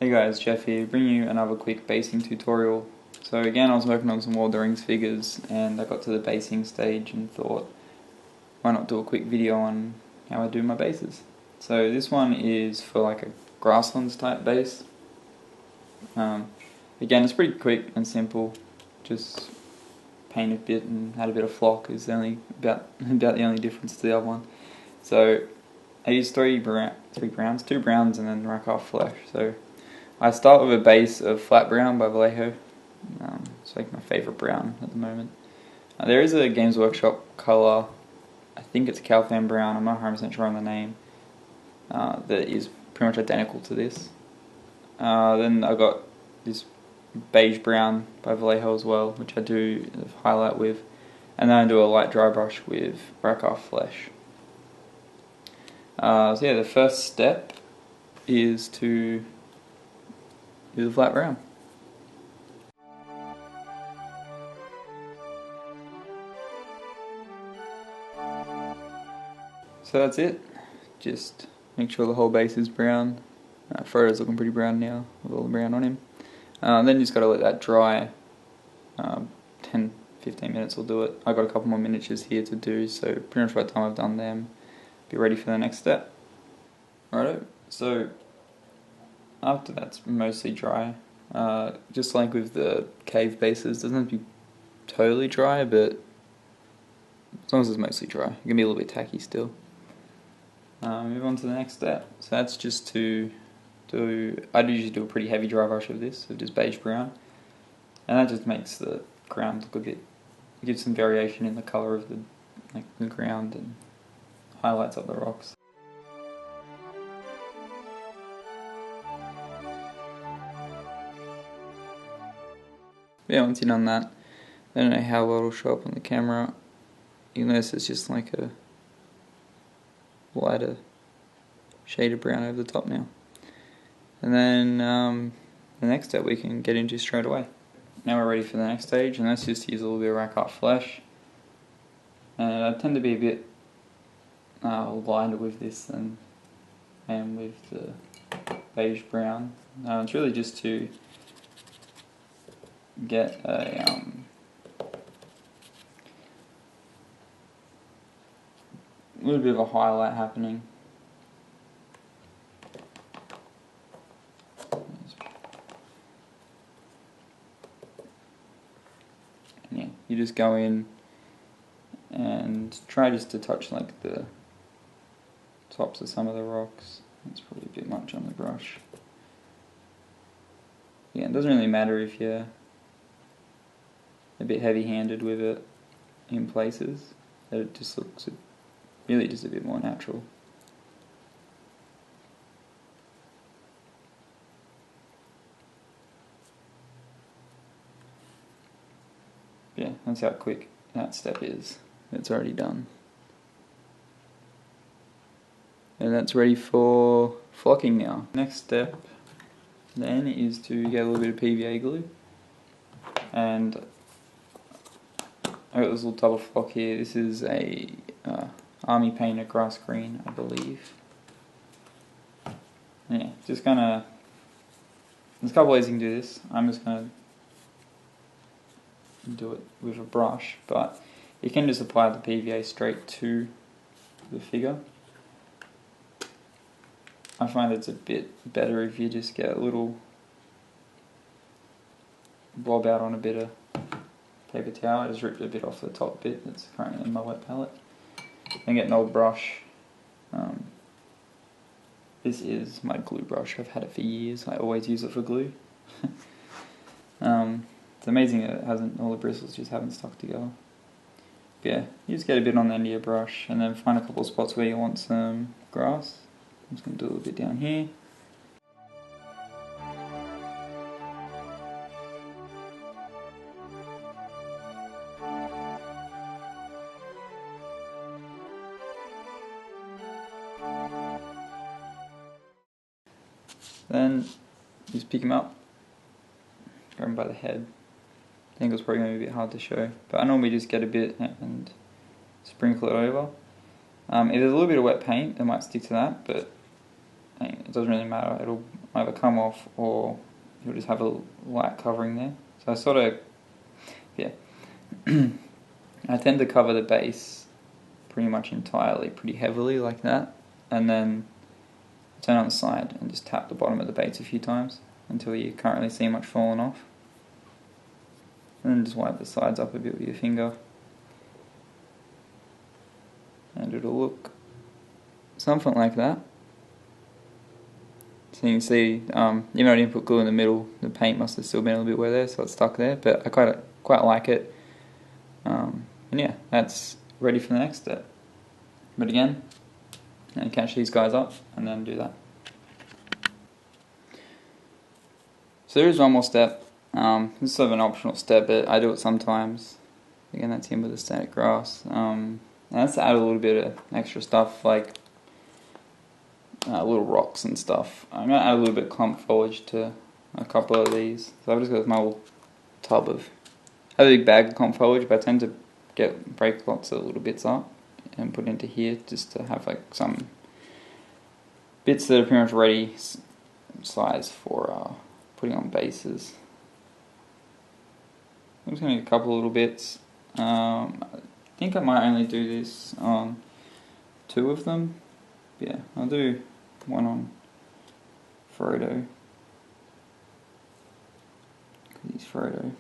Hey guys, Jeff here, bringing you another quick basing tutorial. So again, I was working on some Lord of the Rings figures and I got to the basing stage and thought, why not do a quick video on how I do my bases. So this one is for like a Grasslands type base. Again, it's pretty quick and simple, just paint a bit and add a bit of flock is the only, about the only difference to the other one. So I use two browns and then rack off flesh. So I start with a base of flat brown by Vallejo. It's like my favourite brown at the moment. There is a Games Workshop colour, I think it's Calfan brown, I'm not 100% sure on the name, that is pretty much identical to this. Then I got this beige brown by Vallejo as well, which I do highlight with, and then I do a light dry brush with rack off flesh. So yeah, the first step is to do the flat brown. So that's it. Just make sure the whole base is brown. Frodo's looking pretty brown now with all the brown on him. Then you just got to let that dry. 10-15 minutes will do it. I've got a couple more miniatures here to do, so pretty much by the time I've done them, be ready for the next step. Righto, so after that's mostly dry, just like with the cave bases, doesn't have to be totally dry, but as long as it's mostly dry, it can be a little bit tacky still. Move on to the next step. So that's just to do, I'd usually do a pretty heavy dry brush of this, of just beige brown, and that just makes the ground look a bit, gives some variation in the colour of the ground and highlights up the rocks. Yeah, once you've done that, I don't know how well it'll show up on the camera. You'll notice it's just like a lighter shade of brown over the top now. And then the next step we can get into straight away. Now we're ready for the next stage, and that's just use a little bit of rack art flesh. And I tend to be a bit lighter with this than I am with the beige brown. It's really just to get a little bit of a highlight happening. And yeah, you just go in and try just to touch like the tops of some of the rocks. That's probably a bit much on the brush. Yeah, it doesn't really matter if you're a bit heavy-handed with it in places. It just looks really just a bit more natural. Yeah, that's how quick that step is. It's already done. And that's ready for flocking now. Next step then is to get a little bit of PVA glue. And I got this little tub of flock here. This is a army painter grass green, I believe. Yeah, just gonna, there's a couple ways you can do this. I'm just gonna do it with a brush, but you can just apply the PVA straight to the figure. I find it's a bit better if you just get a little blob out on a bit of paper towel. I just ripped a bit off the top bit that's currently in my wet palette. Then get an old brush. This is my glue brush. I've had it for years. I always use it for glue. It's amazing that it hasn't, all the bristles just haven't stuck together. But yeah, you just get a bit on the end of your brush and then find a couple of spots where you want some grass. I'm just going to do a little bit down here. Then just pick him up, grab him by the head. I think it's probably going to be a bit hard to show, but I normally just get a bit and sprinkle it over. If there's a little bit of wet paint, it might stick to that, but it doesn't really matter. either come off or you'll just have a light covering there. So I sort of, yeah, I tend to cover the base pretty much entirely, pretty heavily like that, and then turn on the side and just tap the bottom of the base a few times until you can't really see much falling off. And then just wipe the sides up a bit with your finger. And it'll look something like that. So you can see, even though I didn't put glue in the middle, the paint must have still been a little bit wet there, so it's stuck there, but I quite like it. And yeah, that's ready for the next step. But again, and catch these guys up and then do that. So there is one more step. This is sort of an optional step, but I do it sometimes. Again, that's him with the static grass. And that's to add a little bit of extra stuff like little rocks and stuff. I'm going to add a little bit of clump foliage to a couple of these. So I've just got my little tub of, I have a big bag of clump foliage, but I tend to break lots of little bits up and put into here just to have like some bits that are pretty much ready size for putting on bases. I'm just going to get a couple of little bits. I think I might only do this on 2 of them. Yeah, I'll do one on Frodo. He's Frodo.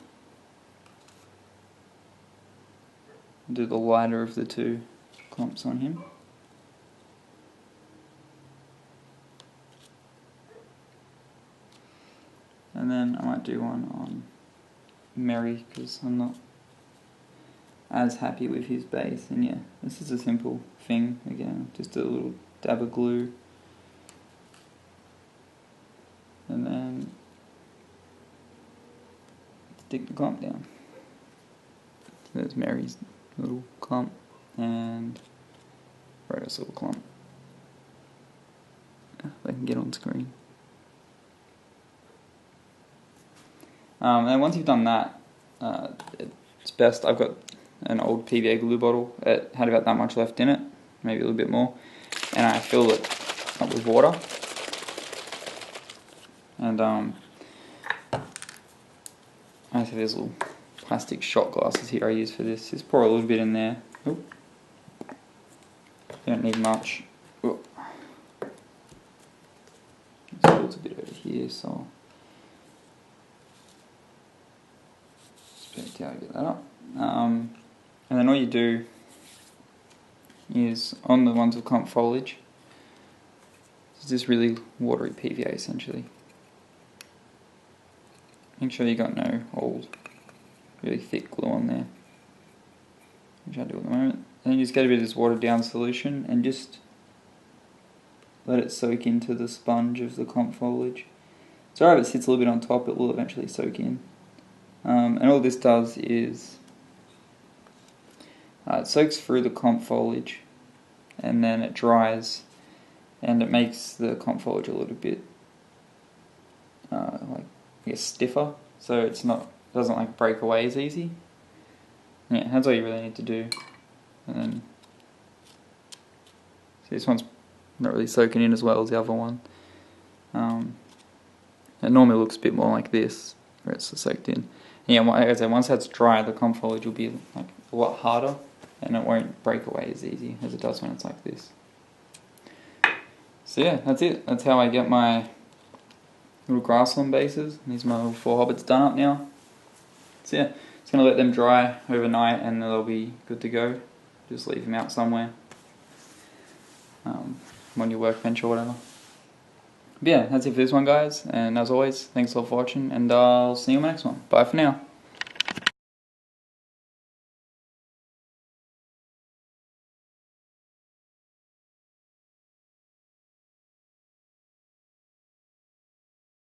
I'll do the lighter of the 2 clumps on him. And then I might do one on Merry because I'm not as happy with his base. And yeah, this is a simple thing again, just a little dab of glue. And then stick the clump down. So there's Mary's little clump and Frodo's little clump. If they can get on screen. And once you've done that, it's best, I've got an old PVA glue bottle, it had about that much left in it, maybe a little bit more, and I filled it up with water, and I have these little plastic shot glasses here I use for this. Just pour a little bit in there. Oop. You don't need much. Oop. It's a bit over here, so how to get that up. And then all you do is on the ones with clump foliage, it's just really watery PVA essentially. Make sure you got no old really thick glue on there, which I do at the moment. And you just get a bit of this watered down solution and just let it soak into the sponge of the clump foliage. So if it sits a little bit on top, it will eventually soak in. And all this does is it soaks through the clump foliage and then it dries and it makes the clump foliage a little bit like I guess stiffer, so it's not doesn't like break away as easy. Yeah, that's all you really need to do. And then see, this one's not really soaking in as well as the other one. It normally looks a bit more like this, where it's soaked in. Yeah, like I said, once that's dry, the clump foliage will be like a lot harder, and it won't break away as easy as it does when it's like this. So yeah, that's it. That's how I get my little grassland bases. These are my little 4 hobbits done up now. So yeah, just going to let them dry overnight, and they'll be good to go. Just leave them out somewhere, on your workbench or whatever. But yeah, that's it for this one, guys, and as always, thanks a lot for watching, and I'll see you on the next one. Bye for now.